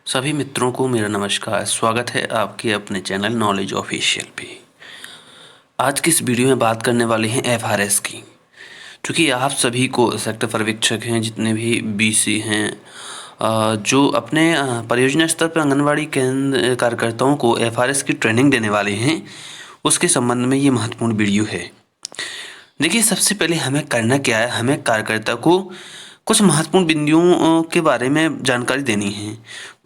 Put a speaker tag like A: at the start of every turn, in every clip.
A: सभी मित्रों को मेरा नमस्कार। स्वागत है आपके अपने चैनल नॉलेज ऑफिशियल पे। आज की इस वीडियो में बात करने वाले हैं एफआरएस की। क्योंकि आप सभी को सेक्टर पर्यवेक्षक हैं, जितने भी बीसी हैं, जो अपने परियोजना स्तर पर आंगनवाड़ी केंद्र कार्यकर्ताओं को एफआरएस की ट्रेनिंग देने वाले हैं, उसके संबंध में ये महत्वपूर्ण वीडियो है। देखिए, सबसे पहले हमें करना क्या है, हमें कार्यकर्ता को कुछ महत्वपूर्ण बिंदुओं के बारे में जानकारी देनी है,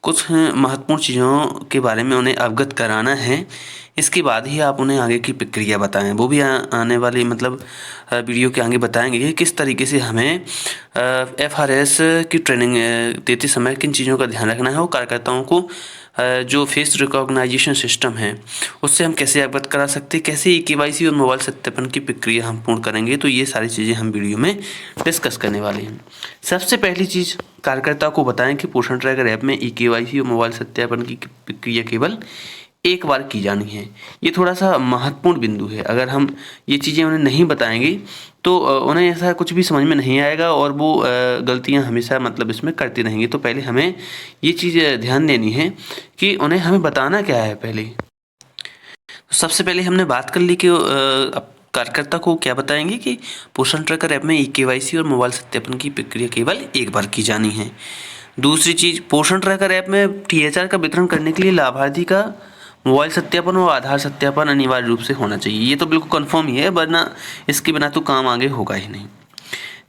A: कुछ महत्वपूर्ण चीज़ों के बारे में उन्हें अवगत कराना है। इसके बाद ही आप उन्हें आगे की प्रक्रिया बताएं। वो भी आने वाली वीडियो के आगे बताएंगे कि किस तरीके से हमें एफआरएस की ट्रेनिंग देते समय किन चीज़ों का ध्यान रखना है, और कार्यकर्ताओं को जो फेस रिकॉग्नाइजेशन सिस्टम है उससे हम कैसे अवगत करा सकते हैं, कैसे केवाईसी और मोबाइल सत्यापन की प्रक्रिया हम पूर्ण करेंगे। तो ये सारी चीज़ें हम वीडियो में डिस्कस करने वाले हैं। सबसे पहली चीज़, कार्यकर्ता को बताएं कि पोषण ट्रैकर ऐप में केवाईसी और मोबाइल सत्यापन की प्रक्रिया केवल एक बार की जानी है। ये थोड़ा सा महत्वपूर्ण बिंदु है। अगर हम ये चीज़ें उन्हें नहीं बताएंगे तो उन्हें ऐसा कुछ भी समझ में नहीं आएगा और वो गलतियां हमेशा इसमें करते रहेंगे। तो पहले हमें ये चीज़ ध्यान देनी है कि उन्हें हमें बताना क्या है। पहले तो सबसे पहले हमने बात कर ली कि कार्यकर्ता को क्या बताएंगे कि पोषण ट्रैकर ऐप में केवाईसी और मोबाइल सत्यापन की प्रक्रिया केवल एक बार की जानी है। दूसरी चीज़, पोषण ट्रैकर ऐप में टीएचआर का वितरण करने के लिए लाभार्थी का मोबाइल सत्यापन और आधार सत्यापन अनिवार्य रूप से होना चाहिए। ये तो बिल्कुल कंफर्म ही है, वरना इसके बिना तो काम आगे होगा ही नहीं।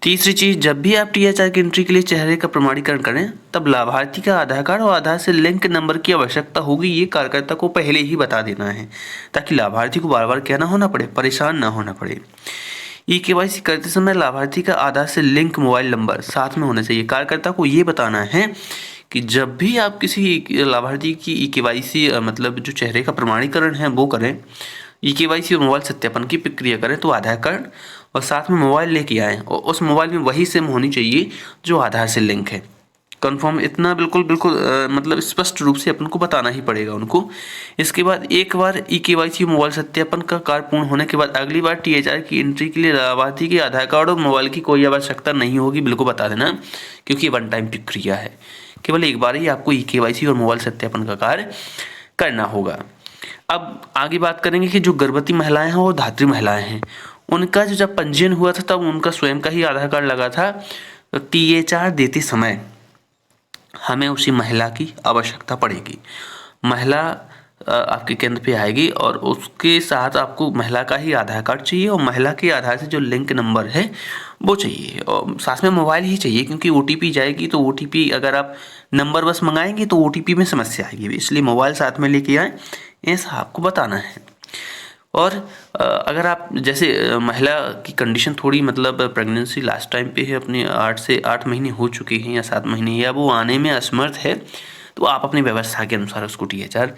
A: तीसरी चीज़, जब भी आप टीएचआर की एंट्री के लिए चेहरे का प्रमाणीकरण करें तब लाभार्थी का आधार कार्ड और आधार से लिंक नंबर की आवश्यकता होगी। ये कार्यकर्ता को पहले ही बता देना है ताकि लाभार्थी को बार बार क्या ना होना पड़े, परेशान ना होना पड़े। केवाईसी करते समय लाभार्थी का आधार से लिंक मोबाइल नंबर साथ में होना चाहिए। कार्यकर्ता को ये बताना है कि जब भी आप किसी लाभार्थी की केवाईसी जो चेहरे का प्रमाणीकरण है वो करें, केवाईसी और मोबाइल सत्यापन की प्रक्रिया करें, तो आधार कार्ड और साथ में मोबाइल लेके आएँ और उस मोबाइल में वही सिम होनी चाहिए जो आधार से लिंक है। कंफर्म, इतना बिल्कुल स्पष्ट रूप से अपन को बताना ही पड़ेगा उनको। इसके बाद एक बार केवाईसी मोबाइल सत्यापन का कार्य पूर्ण होने के बाद अगली बार टीएचआर की एंट्री के लिए लाभार्थी के आधार कार्ड और मोबाइल की कोई आवश्यकता नहीं होगी, बिल्कुल बता देना, क्योंकि वन टाइम प्रक्रिया है। केवल एक बार ही आपको केवाईसी और मोबाइल सत्यापन का कार्य करना होगा। अब आगे बात करेंगे कि जो गर्भवती महिलाएं हैं और धात्री महिलाएं हैं, उनका जब पंजीयन हुआ था तब उनका स्वयं का ही आधार कार्ड लगा था। टीएचआर देते समय हमें उसी महिला की आवश्यकता पड़ेगी। महिला आपके केंद्र पे आएगी और उसके साथ आपको महिला का ही आधार कार्ड चाहिए और महिला के आधार से जो लिंक नंबर है वो चाहिए, और साथ में मोबाइल ही चाहिए, क्योंकि ओटीपी जाएगी तो ओटीपी अगर आप नंबर बस मंगाएंगे तो ओटीपी में समस्या आएगी, इसलिए मोबाइल साथ में लेके आए, ऐसा आपको बताना है। और अगर आप जैसे महिला की कंडीशन थोड़ी प्रेगनेंसी लास्ट टाइम पे है, अपने 8 से 8 महीने हो चुके हैं या 7 महीने, या वो आने में असमर्थ है, तो आप अपनी व्यवस्था के अनुसार उसको टीएचआर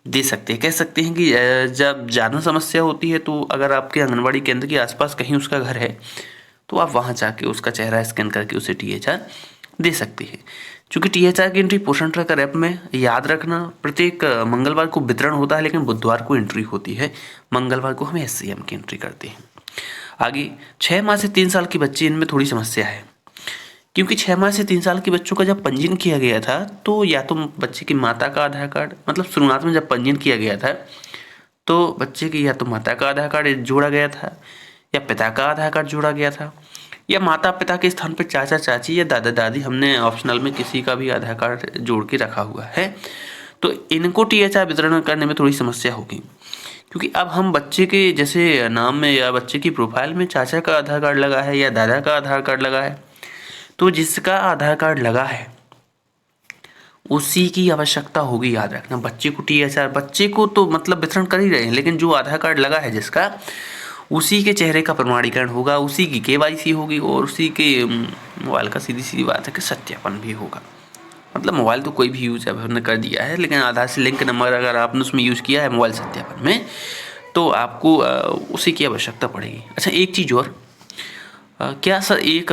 A: दे सकते हैं। कह सकते हैं कि जब ज़्यादा समस्या होती है तो अगर आपके आंगनबाड़ी केंद्र के आसपास कहीं उसका घर है तो आप वहाँ जाके उसका चेहरा स्कैन करके उसे टीएचआर दे सकते हैं। चूँकि टीएचआर की एंट्री पोषण ट्रैकर ऐप में, याद रखना, प्रत्येक मंगलवार को वितरण होता है लेकिन बुधवार को एंट्री होती है। मंगलवार को हम एससीएम की एंट्री करते हैं। आगे 6 माह से 3 साल के बच्चे, इनमें थोड़ी समस्या है, क्योंकि 6 माह से 3 साल के बच्चों का जब पंजीयन किया गया था तो या तो बच्चे की माता का आधार कार्ड, शुरुआत में जब पंजीयन किया गया था तो बच्चे की या तो माता का आधार कार्ड जोड़ा गया था या पिता का आधार कार्ड जोड़ा गया था, या माता पिता के स्थान पर चाचा चाची या दादा दादी, हमने ऑप्शनल में किसी का भी आधार कार्ड जोड़ के रखा हुआ है। तो इनको टीएचआर वितरण करने में थोड़ी समस्या होगी, क्योंकि अब हम बच्चे के जैसे नाम में या बच्चे की प्रोफाइल में चाचा का आधार कार्ड लगा है या दादा का आधार कार्ड लगा है, तो जिसका आधार कार्ड लगा है उसी की आवश्यकता होगी। याद रखना, बच्चे को टीएचआर, बच्चे को तो वितरण कर ही रहे हैं, लेकिन जो आधार कार्ड लगा है जिसका, उसी के चेहरे का प्रमाणीकरण होगा, उसी की केवाईसी होगी और उसी के मोबाइल का सीधी सीधी बात है कि सत्यापन भी होगा। मोबाइल तो कोई भी यूज हमने कर दिया है, लेकिन आधार से लिंक नंबर अगर आपने उसमें यूज़ किया है मोबाइल सत्यापन में तो आपको उसी की आवश्यकता पड़ेगी। अच्छा, एक चीज़ और, क्या सर एक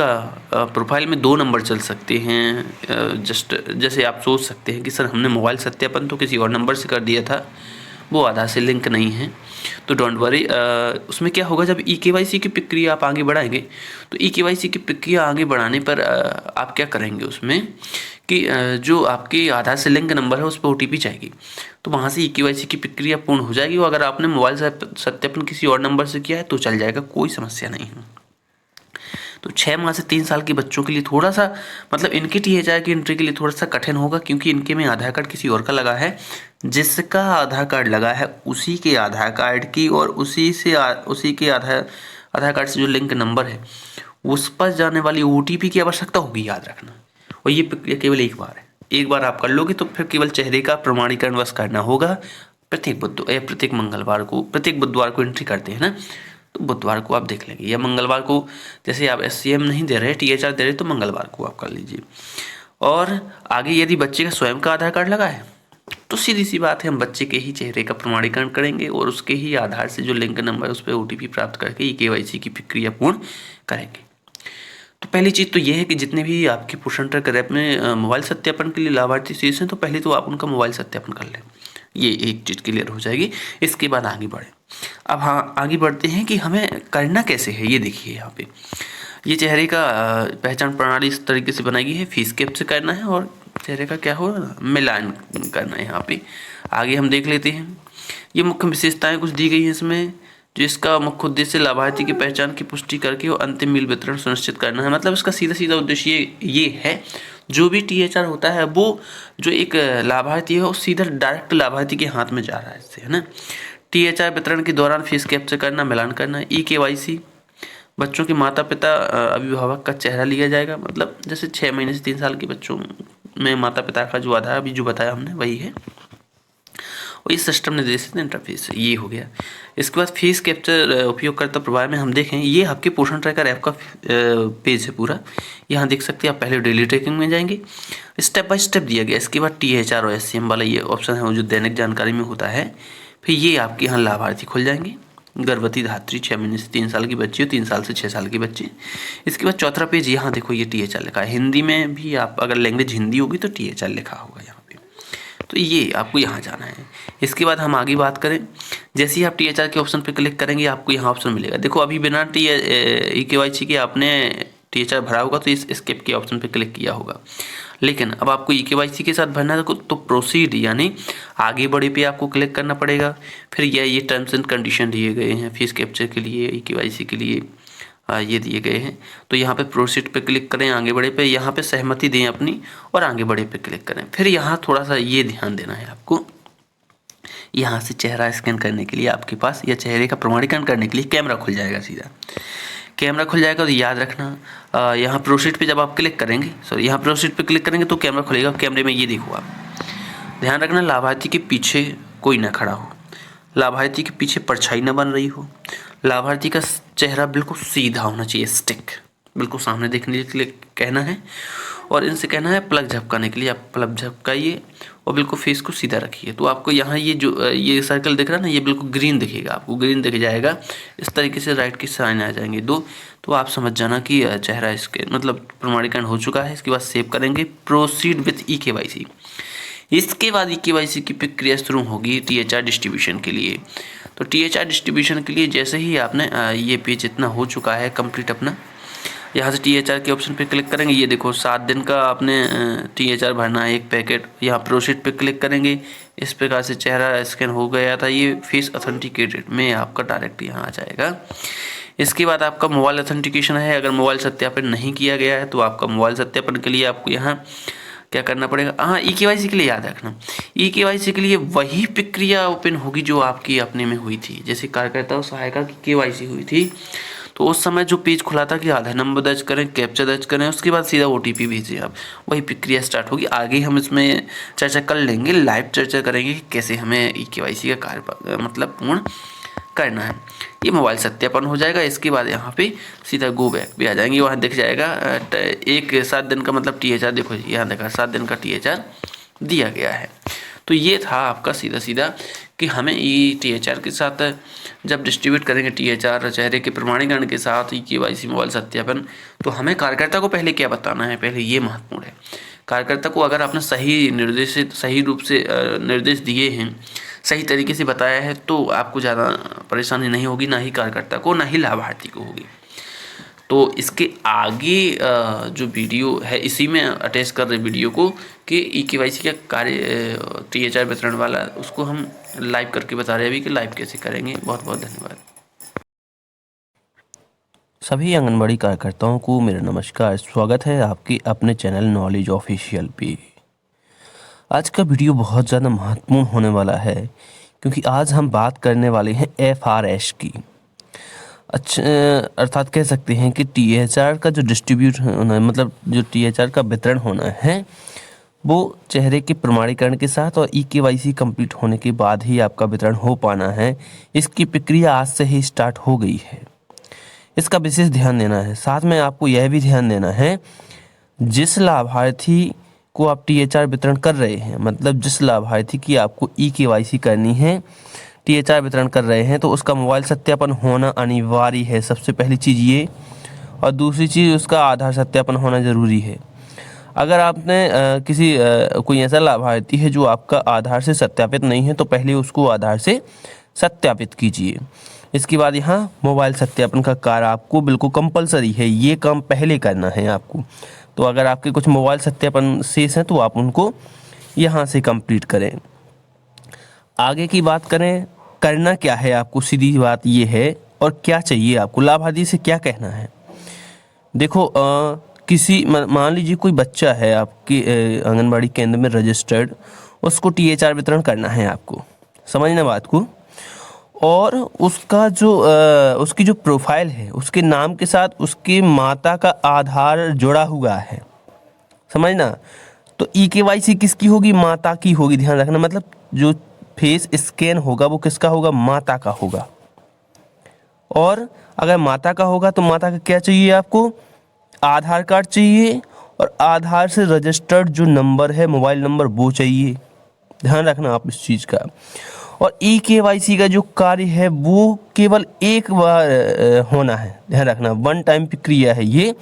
A: प्रोफाइल में 2 नंबर चल सकते हैं? जैसे आप सोच सकते हैं कि सर हमने मोबाइल सत्यापन तो किसी और नंबर से कर दिया था, वो आधार से लिंक नहीं है, तो डोंट वरी। उसमें क्या होगा, जब ई-केवाईसी की प्रक्रिया आप आगे बढ़ाएंगे तो ई-केवाईसी की प्रक्रिया आगे बढ़ाने पर आप क्या करेंगे उसमें कि जो आपके आधार से लिंक नंबर है उस पर OTP जाएगी, तो वहाँ से ई-केवाईसी की प्रक्रिया पूर्ण हो जाएगी। और अगर आपने मोबाइल सत्यापन किसी और नंबर से किया है तो चल जाएगा, कोई समस्या नहीं है। तो 6 माह से 3 साल के बच्चों के लिए थोड़ा सा मतलब इनके THR की एंट्री के लिए थोड़ा सा कठिन होगा, क्योंकि इनके में आधार कार्ड किसी और का लगा है। जिसका आधार कार्ड लगा है उसी के आधार कार्ड की और उसी के आधार कार्ड से जो लिंक नंबर है उस पर जाने वाली OTP की आवश्यकता होगी, याद रखना। और ये प्रक्रिया केवल एक बार है, एक बार आप कर लोगे तो फिर केवल चेहरे का प्रमाणीकरण बस करना होगा। प्रत्येक मंगलवार को, प्रत्येक बुधवार को एंट्री करते हैं ना, तो बुधवार को आप देख लेंगे, या मंगलवार को, जैसे आप SCM नहीं दे रहे, THR दे रहे, तो मंगलवार को आप कर लीजिए। और आगे यदि बच्चे का स्वयं का आधार कार्ड लगा है तो सीधी सी बात है, हम बच्चे के ही चेहरे का प्रमाणीकरण करेंगे और उसके ही आधार से जो लिंक नंबर है उस पर OTP प्राप्त करके ई-केवाईसी की प्रक्रिया पूर्ण करेंगे। तो पहली चीज़ तो ये है कि जितने भी आपके पोषण ट्रैकर ऐप में मोबाइल सत्यापन के लिए लाभार्थी शेष हैं, तो पहले तो आप उनका मोबाइल सत्यापन कर लें, ये एक चीज़ क्लियर हो जाएगी। इसके बाद आगे बढ़ें। अब हाँ, आगे बढ़ते हैं कि हमें करना कैसे है। ये देखिए यहाँ पे ये चेहरे का पहचान प्रणाली इस तरीके से बनाई गई है, फेस कैप से करना है और चेहरे का क्या होगा ना, मिलान करना है। यहाँ पे आगे हम देख लेते हैं, ये मुख्य विशेषताएं कुछ दी गई हैं इसमें, जिसका मुख्य उद्देश्य लाभार्थी की पहचान की पुष्टि करके और अंतिम मील वितरण सुनिश्चित करना है। मतलब इसका सीधा सीधा उद्देश्य ये है, जो भी THR होता है वो जो एक लाभार्थी है वो सीधा डायरेक्ट लाभार्थी के हाथ में जा रहा है इससे, है ना। THR वितरण के दौरान फेस कैप्चर करना, मिलान करना। ई-केवाईसी बच्चों के माता पिता अभिभावक का चेहरा लिया जाएगा, मतलब जैसे 6 महीने से 3 साल के बच्चों में माता पिता का जो आधार अभी जो बताया हमने वही है। और इस सिस्टम निर्देशित इंटरफेस ये हो गया। इसके बाद फेस कैप्चर उपयोगकर्ता प्रभाव में हम देखें, ये आपके पोषण ट्रैकर ऐप का पेज है पूरा। यहाँ देख सकते हैं आप, पहले डेली ट्रैकिंग में जाएंगे, स्टेप बाय स्टेप दिया गया। इसके बाद THR और SCM वाला ये ऑप्शन है वो जो दैनिक जानकारी में होता है। फिर ये आपके यहाँ लाभार्थी खुल जाएंगे, गर्भवती धात्री, 6 महीने से 3 साल की बच्ची हो, 3 साल से 6 साल की बच्ची। इसके बाद चौथा पेज, यहाँ देखो ये THR लिखा है, हिंदी में भी आप अगर लैंग्वेज हिंदी होगी तो THR लिखा होगा यहाँ पे, तो ये आपको यहाँ जाना है। इसके बाद हम आगे बात करें, जैसे ही आप THR के ऑप्शन पर क्लिक करेंगे आपको यहाँ ऑप्शन मिलेगा। देखो अभी बिना ई-केवाईसी के आपने THR भरा होगा तो इस स्किप के ऑप्शन पर क्लिक किया होगा, लेकिन अब आपको ई-केवाईसी के साथ भरना है तो प्रोसीड यानी आगे बढ़े पे आपको क्लिक करना पड़ेगा। फिर ये टर्म्स एंड कंडीशन दिए गए हैं फेस कैप्चर के लिए, ई-केवाईसी के लिए ये दिए गए हैं। तो यहाँ पे प्रोसीड पे क्लिक करें, आगे बढ़े पे, यहाँ पे सहमति दें अपनी और आगे बढ़े पे क्लिक करें। फिर यहाँ थोड़ा सा ये ध्यान देना है आपको, यहाँ से चेहरा स्कैन करने के लिए आपके पास या चेहरे का प्रमाणीकरण करने के लिए कैमरा खुल जाएगा, सीधा कैमरा खुल जाएगा। तो याद रखना यहाँ प्रोसीड पे जब आप क्लिक करेंगे, सॉरी यहाँ प्रोसीड पे क्लिक करेंगे तो कैमरा खुलेगा। कैमरे में ये देखो आप, ध्यान रखना लाभार्थी के पीछे कोई ना खड़ा हो, लाभार्थी के पीछे परछाई न बन रही हो, लाभार्थी का चेहरा बिल्कुल सीधा होना चाहिए, स्टिक बिल्कुल सामने देखने के लिए कहना है। और इनसे कहना है प्लग झपकाने के लिए आप प्लग झपकाइए और बिल्कुल फेस को सीधा रखिए। तो आपको यहाँ ये जो ये सर्कल दिख रहा है ना, ये बिल्कुल ग्रीन दिखेगा, आपको ग्रीन दिख जाएगा। इस तरीके से राइट की साइन आ जाएंगे 2, तो आप समझ जाना कि चेहरा इसके मतलब प्रमाणीकरण हो चुका है। इसके बाद सेव करेंगे, प्रोसीड विथ ई-केवाईसी। इसके बाद ई-केवाईसी की प्रक्रिया शुरू होगी THR डिस्ट्रीब्यूशन के लिए। तो THR डिस्ट्रीब्यूशन के लिए जैसे ही आपने ये पेज इतना हो चुका है कंप्लीट अपना, यहाँ से THR के ऑप्शन पे क्लिक करेंगे। ये देखो 7 दिन का आपने THR भरना है 1 पैकेट। यहाँ प्रोसीड पे क्लिक करेंगे, इस प्रकार से चेहरा स्कैन हो गया था। ये फेस ऑथेंटिकेटेड में आपका डायरेक्ट यहाँ आ जाएगा। इसके बाद आपका मोबाइल ऑथेंटिकेशन है, अगर मोबाइल सत्यापन नहीं किया गया है तो आपका मोबाइल सत्यापन के लिए आपको यहाँ क्या करना पड़ेगा। हाँ, ई-केवाईसी के लिए याद रखना, ई-केवाईसी के लिए वही प्रक्रिया ओपन होगी जो आपकी अपने में हुई थी। जैसे कार्यकर्ता और सहायिका की KYC हुई थी तो उस समय जो पेज खुला था कि आधार नंबर दर्ज करें, कैप्चा दर्ज करें, उसके बाद सीधा OTP भेजें आप, वही प्रक्रिया स्टार्ट होगी। आगे हम इसमें चर्चा कर लेंगे, लाइव चर्चा करेंगे कि कैसे हमें ई-केवाईसी का कार्य मतलब पूर्ण करना है। ये मोबाइल सत्यापन हो जाएगा। इसके बाद यहाँ पे सीधा गो बैक भी आ जाएंगे, वहाँ दिख जाएगा 7 दिन का मतलब THR, देखो यहाँ देखा 7 दिन का THR दिया गया है। तो ये था आपका सीधा सीधा कि हमें THR के साथ जब डिस्ट्रीब्यूट करेंगे THR चेहरे के प्रमाणीकरण के साथ ई-केवाईसी मोबाइल सत्यापन, तो हमें कार्यकर्ता को पहले क्या बताना है, पहले ये महत्वपूर्ण है। कार्यकर्ता को अगर आपने सही रूप से निर्देश दिए हैं, सही तरीके से बताया है तो आपको ज़्यादा परेशानी नहीं होगी, ना ही कार्यकर्ता को ना ही लाभार्थी को होगी। तो इसके आगे जो वीडियो है इसी में अटैच कर रहे वीडियो को कि ई-केवाईसी का कार्य THR वितरण वाला, उसको हम लाइव करके बता रहे हैं अभी कि लाइव कैसे करेंगे। बहुत बहुत धन्यवाद।
B: सभी आंगनबाड़ी कार्यकर्ताओं को मेरा नमस्कार। स्वागत है आपके अपने चैनल नॉलेज ऑफिशियल पे। आज का वीडियो बहुत ज़्यादा महत्वपूर्ण होने वाला है क्योंकि आज हम बात करने वाले हैं FRS की। अच्छा, अर्थात कह सकते हैं कि THR का जो डिस्ट्रीब्यूट होना है, मतलब जो THR का वितरण होना है वो चेहरे के प्रमाणीकरण के साथ और ई-केवाईसी कंप्लीट होने के बाद ही आपका वितरण हो पाना है। इसकी प्रक्रिया आज से ही स्टार्ट हो गई है, इसका विशेष ध्यान देना है। साथ में आपको यह भी ध्यान देना है, जिस लाभार्थी को आप THR वितरण कर रहे हैं, मतलब जिस लाभार्थी की आपको ई-केवाईसी करनी है, THR वितरण कर रहे हैं, तो उसका मोबाइल सत्यापन होना अनिवार्य है। सबसे पहली चीज़ ये, और दूसरी चीज़ उसका आधार सत्यापन होना ज़रूरी है। अगर आपने कोई ऐसा लाभार्थी है जो आपका आधार से सत्यापित नहीं है, तो पहले उसको आधार से सत्यापित कीजिए। इसके बाद यहाँ मोबाइल सत्यापन का कार्य आपको बिल्कुल कंपलसरी है, ये काम पहले करना है आपको। तो अगर आपके कुछ मोबाइल सत्यापन शेष हैं तो आप उनको यहाँ से कंप्लीट करें। आगे की बात करें, करना क्या है आपको, सीधी बात ये है, और क्या चाहिए आपको, लाभार्थी से क्या कहना है। देखो, किसी मान लीजिए कोई बच्चा है आपके आंगनबाड़ी केंद्र में रजिस्टर्ड, उसको THR वितरण करना है आपको, समझना बात को। और उसका जो उसकी जो प्रोफाइल है, उसके नाम के साथ उसके माता का आधार जुड़ा हुआ है, समझना। तो ई-केवाईसी किसकी होगी, माता की होगी, ध्यान रखना। मतलब जो फेस स्कैन होगा वो किसका होगा, माता का होगा। और अगर माता का होगा तो माता का क्या चाहिए आपको, आधार कार्ड चाहिए, और आधार से रजिस्टर्ड जो नंबर है, मोबाइल नंबर, वो चाहिए। ध्यान रखना आप इस चीज़ का। और ई-केवाईसी का जो कार्य है वो केवल एक बार होना है, ध्यान रखना। वन टाइम प्रक्रिया है ये,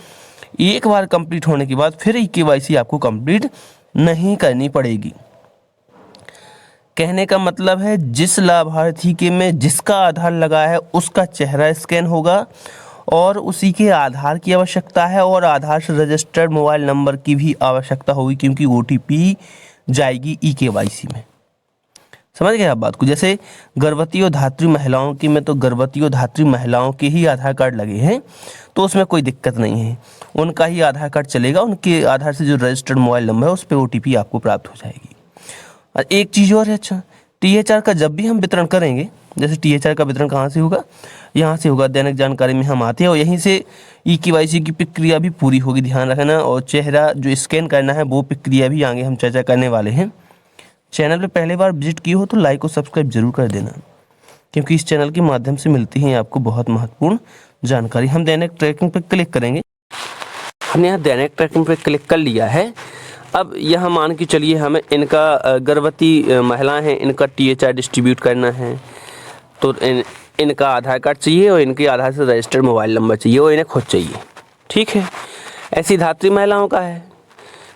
B: एक बार कंप्लीट होने के बाद फिर ई-केवाईसी आपको कंप्लीट नहीं करनी पड़ेगी। कहने का मतलब है, जिस लाभार्थी के में जिसका आधार लगा है उसका चेहरा स्कैन होगा, और उसी के आधार की आवश्यकता है, और आधार से रजिस्टर्ड मोबाइल नंबर की भी आवश्यकता होगी, क्योंकि OTP जाएगी ई-केवाईसी में। समझ गए आप बात को। जैसे गर्भवती और धात्री महिलाओं की में, तो गर्भवती और धात्री महिलाओं के ही आधार कार्ड लगे हैं, तो उसमें कोई दिक्कत नहीं है, उनका ही आधार कार्ड चलेगा। उनके आधार से जो रजिस्टर्ड मोबाइल नंबर है उस पर OTP आपको प्राप्त हो जाएगी। और एक चीज़ और है, अच्छा, THR का जब भी हम वितरण करेंगे, जैसे THR का वितरण कहाँ से होगा, यहाँ से होगा, दैनिक जानकारी में हम आते हैं, और यहीं से ई-केवाईसी की प्रक्रिया भी पूरी होगी, ध्यान रखना। और चेहरा जो स्कैन करना है वो प्रक्रिया भी आगे हम चर्चा करने वाले हैं। चैनल पे पहले बार विजिट की हो तो लाइक और सब्सक्राइब जरूर कर देना, क्योंकि इस चैनल के माध्यम से मिलती है आपको बहुत महत्वपूर्ण जानकारी। हम दैनिक ट्रैकिंग पर क्लिक करेंगे। हमने यहाँ दैनिक ट्रैकिंग पर क्लिक कर लिया है। अब यहाँ मान के चलिए हमें इनका गर्भवती महिलाएं हैं, इनका THR डिस्ट्रीब्यूट करना है, तो इनका आधार कार्ड चाहिए, और इनके आधार से रजिस्टर्ड मोबाइल नंबर चाहिए, और इन्हें खुद चाहिए, ठीक है। ऐसी धात्री महिलाओं का है,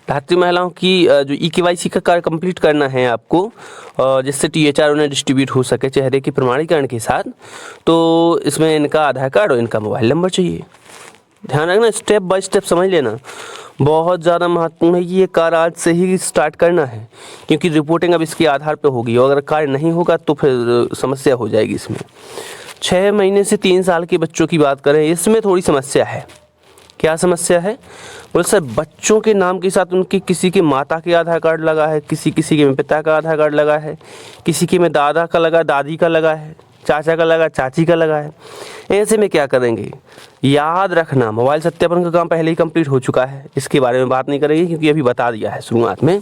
B: धात्री महिलाओं की जो ई-केवाईसी का कार्य कंप्लीट करना है आपको, जिससे THR उन्हें डिस्ट्रीब्यूट हो सके चेहरे के प्रमाणीकरण के साथ, तो इसमें इनका आधार कार्ड और इनका मोबाइल नंबर चाहिए। ध्यान रखना, स्टेप बाय स्टेप समझ लेना, बहुत ज़्यादा महत्वपूर्ण है कि ये कार्य आज से ही स्टार्ट करना है, क्योंकि रिपोर्टिंग अब इसके आधार पर होगी, और अगर कार्य नहीं होगा तो फिर समस्या हो जाएगी। इसमें 6 महीने से 3 साल के बच्चों की बात करें, इसमें थोड़ी समस्या है। क्या समस्या है, बोले सर, बच्चों के नाम के साथ उनके किसी के माता के आधार कार्ड लगा है, किसी के में पिता का आधार कार्ड लगा है, किसी के में दादा का लगा, दादी का लगा है, चाचा का लगा, चाची का लगा है। ऐसे में क्या करेंगे, याद रखना, मोबाइल सत्यापन का काम पहले ही कंप्लीट हो चुका है, इसके बारे में बात नहीं करेंगे क्योंकि अभी बता दिया है शुरुआत में।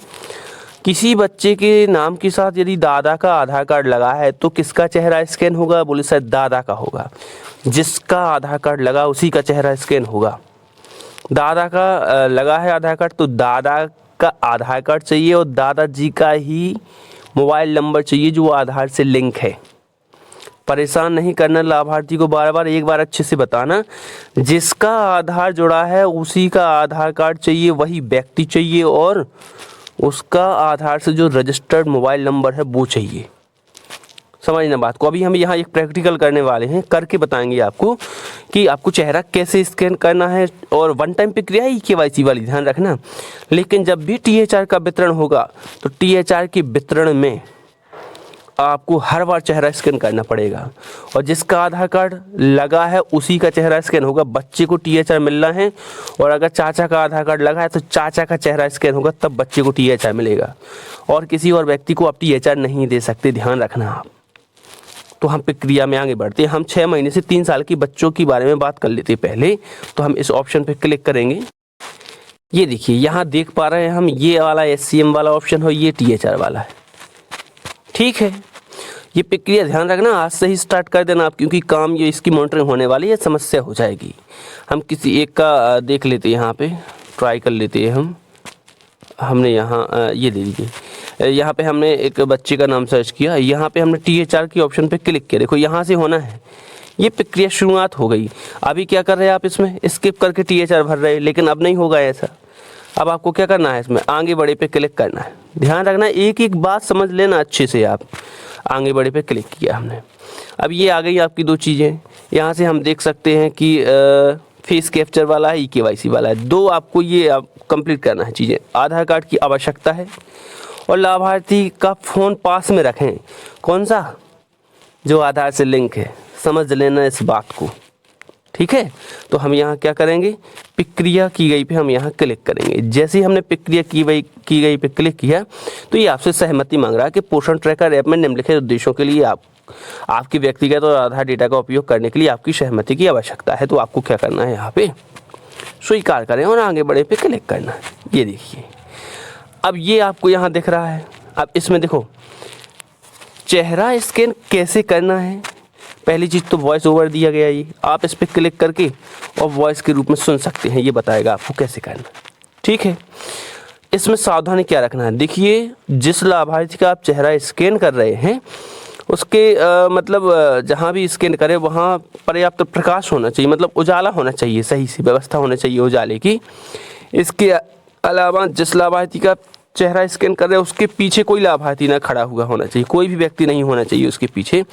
B: किसी बच्चे के नाम के साथ यदि दादा का आधार कार्ड लगा है तो किसका चेहरा स्कैन होगा, बोले सर दादा का होगा। जिसका आधार कार्ड लगा उसी का चेहरा स्कैन होगा। दादा का लगा है आधार कार्ड तो दादा का आधार कार्ड चाहिए, और दादाजी का ही मोबाइल नंबर चाहिए जो आधार से लिंक है। परेशान नहीं करना लाभार्थी को, बार बार, एक बार अच्छे से बताना। जिसका आधार जुड़ा है उसी का आधार कार्ड चाहिए, वही व्यक्ति चाहिए, और उसका आधार से जो रजिस्टर्ड मोबाइल नंबर है वो चाहिए। समझना बात को। अभी हम यहाँ एक प्रैक्टिकल करने वाले हैं, करके बताएंगे आपको कि आपको चेहरा कैसे स्कैन करना है। और वन टाइम प्रक्रिया ही केवाईसी वाली, ध्यान रखना। लेकिन जब भी THR का वितरण होगा तो THR के वितरण में आपको हर बार चेहरा स्कैन करना पड़ेगा, और जिसका आधार कार्ड लगा है उसी का चेहरा स्कैन होगा। बच्चे को THR मिलना है, और अगर चाचा का आधार कार्ड लगा है तो चाचा का चेहरा स्कैन होगा, तब बच्चे को THR मिलेगा, और किसी और व्यक्ति को आप THR नहीं दे सकते, ध्यान रखना आप। तो हम प्रक्रिया में आगे बढ़ते हैं। हम 6 महीने से 3 साल के बच्चों के बारे में बात कर लेते हैं पहले। तो हम इस ऑप्शन पर क्लिक करेंगे। ये देखिए, यहाँ देख पा रहे हैं हम, ये वाला SCM वाला ऑप्शन हो, ये THR वाला है, ठीक है। ये प्रक्रिया ध्यान रखना, आज से ही स्टार्ट कर देना आप, क्योंकि काम ये इसकी मॉनिटरिंग होने वाली है, समस्या हो जाएगी। हम किसी एक का देख लेते हैं, यहाँ पे ट्राई कर लेते हैं हमने यहाँ ये दे दीजिए। यहाँ पे हमने एक बच्चे का नाम सर्च किया, यहाँ पे हमने THR की ऑप्शन पे क्लिक किया। देखो यहाँ से होना है, ये प्रक्रिया शुरुआत हो गई। अभी क्या कर रहे हैं आप, इसमें स्किप करके THR भर रहे हैं, लेकिन अब नहीं होगा ऐसा। अब आपको क्या करना है, इसमें आगे बढ़े पे क्लिक करना है। ध्यान रखना, एक एक बात समझ लेना अच्छे से आप। आगे बढ़े पे क्लिक किया हमने। अब ये आ गई आपकी 2 चीज़ें। यहाँ से हम देख सकते हैं कि फेस कैप्चर वाला है, KYC वाला है। 2 आपको ये आप कंप्लीट करना है चीज़ें। आधार कार्ड की आवश्यकता है, और लाभार्थी का फ़ोन पास में रखें। कौन सा, जो आधार से लिंक है, समझ लेना इस बात को, ठीक है। तो हम यहाँ क्या करेंगे, प्रक्रिया की गई पे हम यहाँ क्लिक करेंगे। जैसे ही हमने प्रक्रिया की गई पे क्लिक किया तो ये आपसे सहमति मांग रहा है कि पोषण ट्रैकर ऐप में निम्नलिखित उद्देश्यों के लिए आपकी व्यक्तिगत और आधार डेटा का उपयोग करने के लिए आपकी सहमति की आवश्यकता है। तो आपको क्या करना है, यहाँ पे स्वीकार करें और आगे बढ़े पे क्लिक करना है। ये देखिए, अब ये आपको यहाँ दिख रहा है। अब इसमें देखो, चेहरा स्कैन कैसे करना है। पहली चीज़ तो वॉइस ओवर दिया गया, ये आप इस पर क्लिक करके और वॉइस के रूप में सुन सकते हैं। ये बताएगा आपको कैसे करना, ठीक है। इसमें सावधानी क्या रखना है, देखिए, जिस लाभार्थी का आप चेहरा स्कैन कर रहे हैं उसके मतलब जहाँ भी स्कैन करें वहाँ पर्याप्त प्रकाश होना चाहिए, मतलब उजाला होना चाहिए, सही से व्यवस्था होना चाहिए उजाले की। इसके अलावा जिस लाभार्थी का चेहरा स्कैन कर रहे हैं उसके पीछे कोई लाभार्थी ना खड़ा हुआ होना चाहिए, कोई भी व्यक्ति नहीं होना चाहिए उसके पीछे।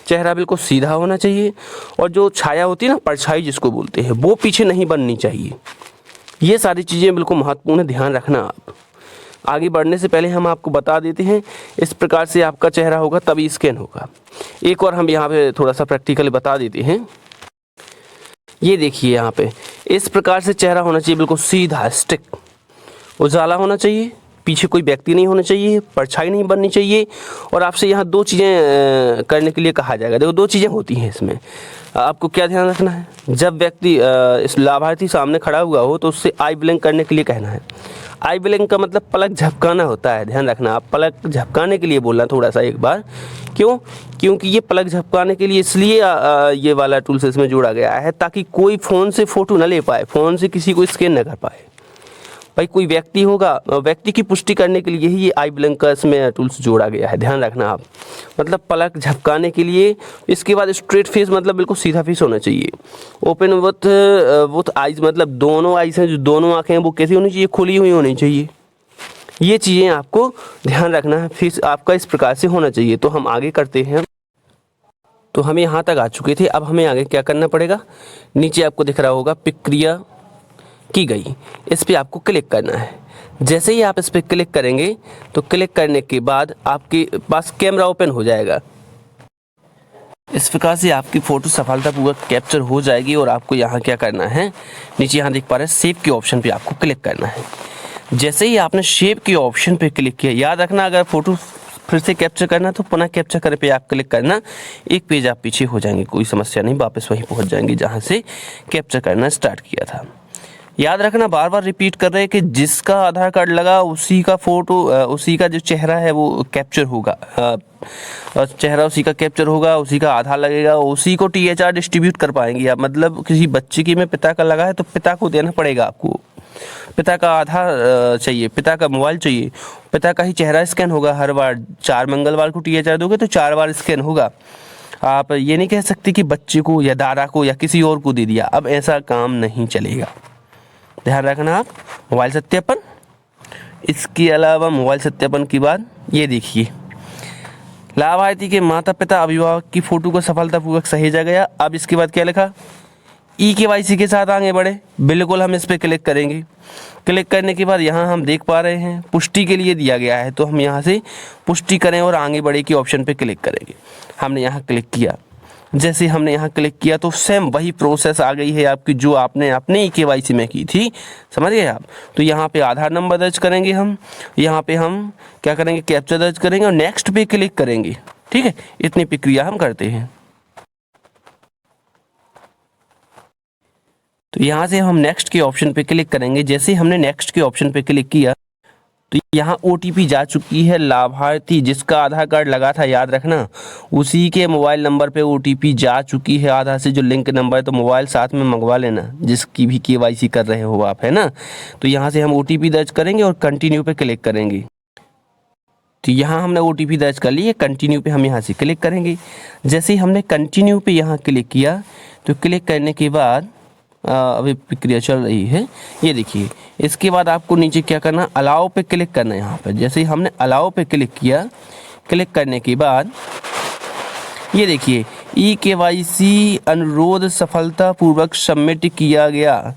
B: चेहरा बिल्कुल सीधा होना चाहिए, और जो छाया होती है ना, परछाई जिसको बोलते हैं, वो पीछे नहीं बननी चाहिए। ये सारी चीज़ें बिल्कुल महत्वपूर्ण है, ध्यान रखना आप। आगे बढ़ने से पहले हम आपको बता देते हैं, इस प्रकार से आपका चेहरा होगा तभी स्कैन होगा। एक और हम यहाँ पे थोड़ा सा प्रैक्टिकली बता देते हैं। ये देखिए, यहाँ पे इस प्रकार से चेहरा होना चाहिए, बिल्कुल सीधा स्टिक, उजाला होना चाहिए, पीछे कोई व्यक्ति नहीं होना चाहिए, परछाई नहीं बननी चाहिए। और आपसे यहाँ 2 चीज़ें करने के लिए कहा जाएगा। देखो 2 चीज़ें होती हैं इसमें, आपको क्या ध्यान रखना है। जब व्यक्ति इस लाभार्थी सामने खड़ा हुआ हो तो उससे आई ब्लिंक करने के लिए कहना है। आई ब्लिंक का मतलब पलक झपकाना होता है, ध्यान रखना आप। पलक झपकाने के लिए बोलना थोड़ा सा एक बार, क्यों, क्योंकि ये पलक झपकाने के लिए इसलिए ये वाला टूल्स इसमें जोड़ा गया है ताकि कोई फ़ोन से फ़ोटो ना ले पाए, फ़ोन से किसी को स्कैन न कर पाए। भाई कोई व्यक्ति होगा, व्यक्ति की पुष्टि करने के लिए ही ये आई ब्लिंक का इसमें टूल्स जोड़ा गया है, ध्यान रखना आप। मतलब पलक झपकाने के लिए। इसके बाद स्ट्रेट फेस, मतलब बिल्कुल सीधा फेस होना चाहिए। ओपन विथ आइज, मतलब दोनों आइज हैं, जो दोनों आँखें हैं वो कैसी होनी चाहिए, खुली हुई होनी चाहिए। ये चीज़ें आपको ध्यान रखना है, फेस आपका इस प्रकार से होना चाहिए। तो हम आगे करते हैं। तो हम यहाँ तक आ चुके थे, अब हमें आगे क्या करना पड़ेगा। नीचे आपको दिख रहा होगा प्रक्रिया की गई, इस पर आपको क्लिक करना है। जैसे ही आप इस पर क्लिक करेंगे तो क्लिक करने के बाद आपके पास कैमरा ओपन हो जाएगा। इस प्रकार से आपकी फ़ोटो सफलतापूर्वक कैप्चर हो जाएगी। और आपको यहाँ क्या करना है, नीचे यहाँ देख पा रहे हैं सेव के ऑप्शन पे आपको क्लिक करना है। जैसे ही आपने सेव के ऑप्शन पे क्लिक किया, याद रखना अगर फ़ोटो फिर से कैप्चर करना तो पुनः कैप्चर करे पे आप क्लिक करना, एक पेज आप पीछे हो जाएंगे, कोई समस्या नहीं, वापस वहीं पहुँच जाएंगे जहाँ से कैप्चर करना स्टार्ट किया था। याद रखना, बार बार रिपीट कर रहे हैं कि जिसका आधार कार्ड लगा उसी का फ़ोटो, उसी का जो चेहरा है वो कैप्चर होगा। चेहरा उसी का कैप्चर होगा, उसी का आधार लगेगा, उसी को THR डिस्ट्रीब्यूट कर पाएंगे आप। मतलब किसी बच्चे की में पिता का लगा है तो पिता को देना पड़ेगा आपको, पिता का आधार चाहिए, पिता का मोबाइल चाहिए, पिता का ही चेहरा स्कैन होगा हर बार। 4 मंगलवार को THR दोगे तो 4 बार स्कैन होगा। आप ये नहीं कह सकते कि बच्चे को या दादा को या किसी और को दे दिया, अब ऐसा काम नहीं चलेगा, ध्यान रखना आप। मोबाइल सत्यापन, इसके अलावा मोबाइल सत्यापन के बाद ये देखिए लाभार्थी के माता पिता अभिभावक की फोटो को सफलतापूर्वक सहेजा गया। अब इसके बाद क्या लिखा, KYC के साथ आगे बढ़े। बिल्कुल हम इस पर क्लिक करेंगे। क्लिक करने के बाद यहाँ हम देख पा रहे हैं पुष्टि के लिए दिया गया है, तो हम यहाँ से पुष्टि करें और आगे बढ़े के ऑप्शन पे क्लिक करेंगे। हमने यहाँ क्लिक किया। जैसे हमने यहाँ क्लिक किया तो सेम वही प्रोसेस आ गई है आपकी जो आपने अपने KYC में की थी, समझ गए आप। तो यहाँ पे आधार नंबर दर्ज करेंगे हम, यहाँ पे हम क्या करेंगे, कैप्चा दर्ज करेंगे और नेक्स्ट पे क्लिक करेंगे। ठीक है, इतनी प्रक्रिया हम करते हैं। तो यहाँ से हम नेक्स्ट के ऑप्शन पे क्लिक करेंगे। जैसे हमने नेक्स्ट के ऑप्शन पे क्लिक किया तो यहाँ OTP जा चुकी है। लाभार्थी जिसका आधार कार्ड लगा था, याद रखना, उसी के मोबाइल नंबर पे OTP जा चुकी है। आधार से जो लिंक नंबर है, तो मोबाइल साथ में मंगवा लेना जिसकी भी KYC कर रहे हो आप, है ना। तो यहाँ से हम OTP दर्ज करेंगे और कंटिन्यू पे क्लिक करेंगे। तो यहाँ हमने OTP दर्ज कर ली है, कंटिन्यू पे हम यहाँ से क्लिक करेंगे। जैसे ही हमने कंटिन्यू पे यहाँ क्लिक किया तो क्लिक करने के बाद अभी प्रक्रिया चल रही है, ये देखिए। इसके बाद आपको नीचे क्या करना, अलाउ पे क्लिक करना है यहाँ पर। जैसे ही हमने अलाउ पे क्लिक किया, क्लिक करने के बाद ये देखिए KYC अनुरोध सफलतापूर्वक सबमिट किया गया।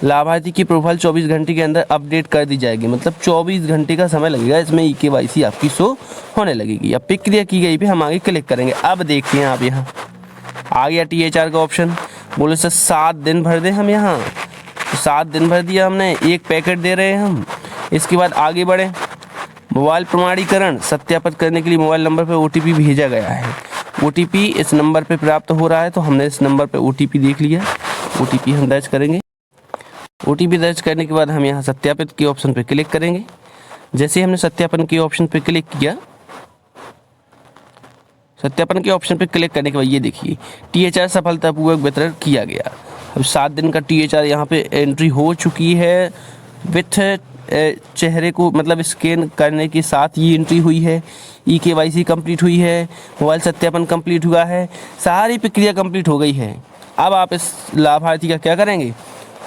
B: लाभार्थी की प्रोफाइल 24 घंटे के अंदर अपडेट कर दी जाएगी, मतलब 24 घंटे का समय लगेगा इसमें KYC आपकी शो होने लगेगी। अब प्रक्रिया की गई पे हम आगे क्लिक करेंगे। अब देखिए आप, यहाँ आ गया THR का ऑप्शन। बोले सर 7 दिन भर दें हम, यहाँ 7 दिन भर दिया हमने, 1 पैकेट दे रहे हैं हम। इसके बाद आगे बढ़े, मोबाइल प्रमाणीकरण सत्यापित करने के लिए मोबाइल नंबर पर OTP भेजा गया है। OTP इस नंबर पे प्राप्त हो रहा है, तो हमने इस नंबर पे OTP देख लिया। OTP हम दर्ज करेंगे। OTP दर्ज करने के बाद हम यहाँ सत्यापित के ऑप्शन पे क्लिक करेंगे। जैसे हमने सत्यापन के ऑप्शन पे क्लिक किया, सत्यापन के ऑप्शन पे क्लिक करने के बाद ये देखिए THR सफलतापूर्वक वितरण किया गया। अब 7 दिन का THR यहाँ पे एंट्री हो चुकी है। विथ चेहरे को मतलब स्कैन करने के साथ ये एंट्री हुई है। KYC कंप्लीट हुई है, मोबाइल सत्यापन कंप्लीट हुआ है, सारी प्रक्रिया कंप्लीट हो गई है। अब आप इस लाभार्थी का क्या करेंगे,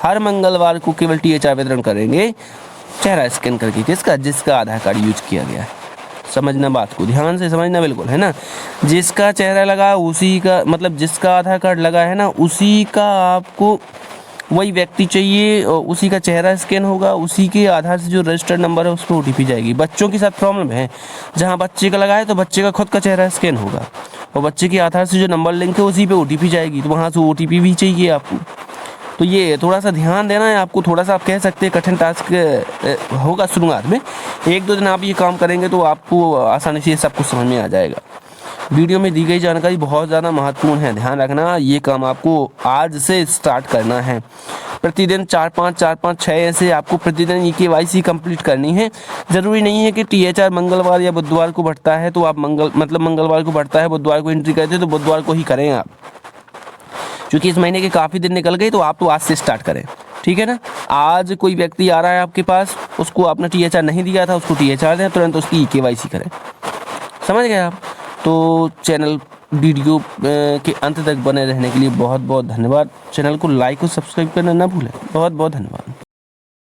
B: हर मंगलवार को केवल THR वितरण करेंगे चेहरा स्कैन करके। किसका, जिसका आधार कार्ड यूज किया गया है। समझना, बात को ध्यान से समझना, बिल्कुल, है ना। जिसका चेहरा लगा उसी का, मतलब जिसका आधार कार्ड लगा है ना, उसी का आपको वही व्यक्ति चाहिए, और उसी का चेहरा स्कैन होगा, उसी के आधार से जो रजिस्टर्ड नंबर है उस पर OTP जाएगी। बच्चों के साथ प्रॉब्लम है, जहाँ बच्चे का लगा है तो बच्चे का खुद का चेहरा स्कैन होगा, और बच्चे के आधार से जो नंबर लिंक है उसी पे OTP जाएगी, तो वहाँ से OTP भी चाहिए आपको। तो ये थोड़ा सा ध्यान देना है आपको। थोड़ा सा आप कह सकते हैं कठिन टास्क होगा शुरुआत में, 1-2 दिन आप ये काम करेंगे तो आपको आसानी से सब कुछ समझ में आ जाएगा। वीडियो में दी गई जानकारी बहुत ज़्यादा महत्वपूर्ण है, ध्यान रखना। ये काम आपको आज से स्टार्ट करना है। प्रतिदिन 4-5 ऐसे आपको प्रतिदिन KYC कंप्लीट करनी है। ज़रूरी नहीं है कि THR मंगलवार या बुधवार को बढ़ता है तो आप मंगलवार को बढ़ता है, बुधवार को एंट्री करते हैं तो बुधवार को ही करें आप, क्योंकि इस महीने के काफ़ी दिन निकल गए, तो आप तो आज से स्टार्ट करें, ठीक है ना। आज कोई व्यक्ति आ रहा है आपके पास, उसको आपने THR नहीं दिया था, उसको THR दें, तुरंत उसकी KYC करें, समझ गए आप। तो चैनल वीडियो के अंत तक बने रहने के लिए बहुत बहुत धन्यवाद। चैनल को लाइक और सब्सक्राइब करना ना भूलें। बहुत बहुत धन्यवाद।